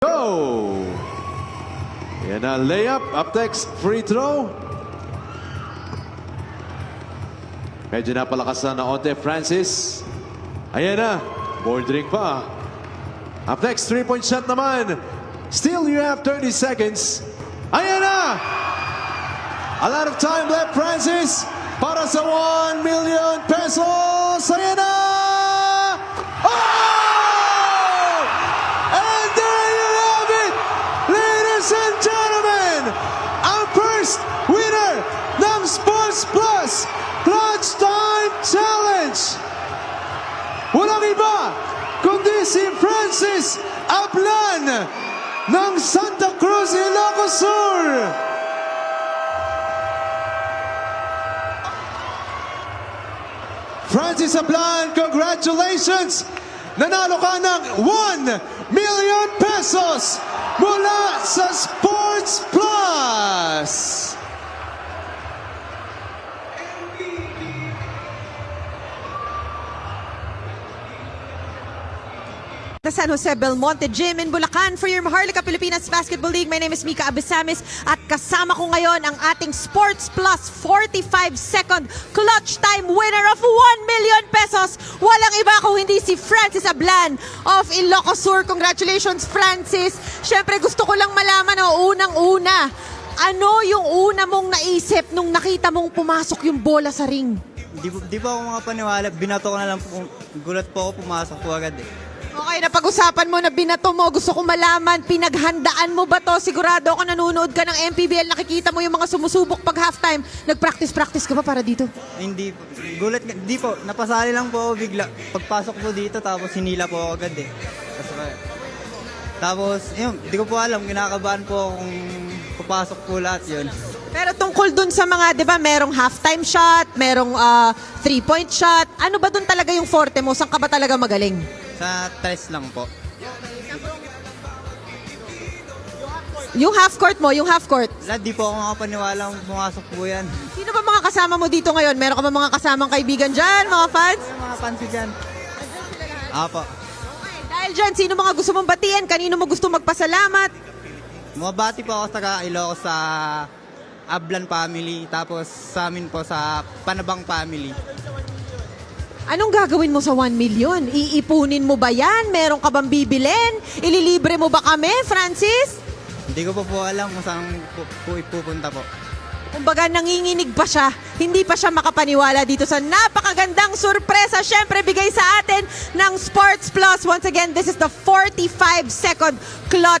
Go! Yan na, layup. Up next, free throw. Medyo napalakas na onte, Francis. Ayan na, bordering pa. Up next, three-point shot naman. Still, you have 30 seconds. Ayan na! A lot of time left, Francis. Para sa 1 million pesos. Ayan na! Oh! And there you have it, ladies and gentlemen. Ang first winner ng Sports Plus Clutch Time Challenge. Walang iba kundi si Francis Ablan ng Santa Cruz, Ilocos Sur. Francis Ablan, congratulations! Nanalo ka ng 1 million pesos mula sa Sports Plus! The San Jose Belmonte Gym in Bulacan for your Maharlika Pilipinas Basketball League. My name is Mika Abisamis at kasama ko ngayon ang ating Sports Plus 45-second clutch time winner of 1 million pesos. Walang iba kung hindi si Francis Ablan of Ilocos Sur. Congratulations, Francis. Siyempre gusto ko lang malaman unang-una, ano yung una mong naisip nung nakita mong pumasok yung bola sa ring? Di pa ako makapaniwala, binato ko na lang po, gulat po ako, pumasok po agad eh. Okay, napag-usapan mo na binato mo. Gusto ko malaman, pinaghandaan mo ba to? Sigurado ako nanonood ka ng MPBL, nakikita mo yung mga sumusubok pag halftime. Nag-practice ka ba para dito? Hindi po, gulat, di po, napasali lang po ako bigla. Pagpasok po dito, tapos hinila po ako agad eh. Tapos, yun, di ko po alam, kinakabahan po akong papasok po lahat yun. Pero tungkol dun sa mga, di ba, merong halftime shot, merong 3-point shot. Ano ba dun talaga yung forte mo? Saan ka ba talaga magaling? Sa test lang po. Yung half court mo, yung half court. Lahat, di po ako makapaniwala kung pumasok po yan. Sino ba mga kasama mo dito ngayon? Meron ka ba mga kasamang kaibigan dyan, mga fans? Yung mga fans dyan. Apo. Dahil dyan, sino mga gusto mong batiin? Kanino mo gusto magpasalamat? Mabati po ako sa Ilocos sa Ablan family, tapos sa amin po sa Panabang family. Anong gagawin mo sa 1 million? Iipunin mo ba yan? Meron ka bang bibilin? Ililibre mo ba kami, Francis? Hindi ko po alam kung saan po ipupunta po. Kumbaga nanginginig pa siya. Hindi pa siya makapaniwala dito sa napakagandang sorpresa. Siyempre, bigay sa atin ng Sports Plus. Once again, this is the 45-second clutch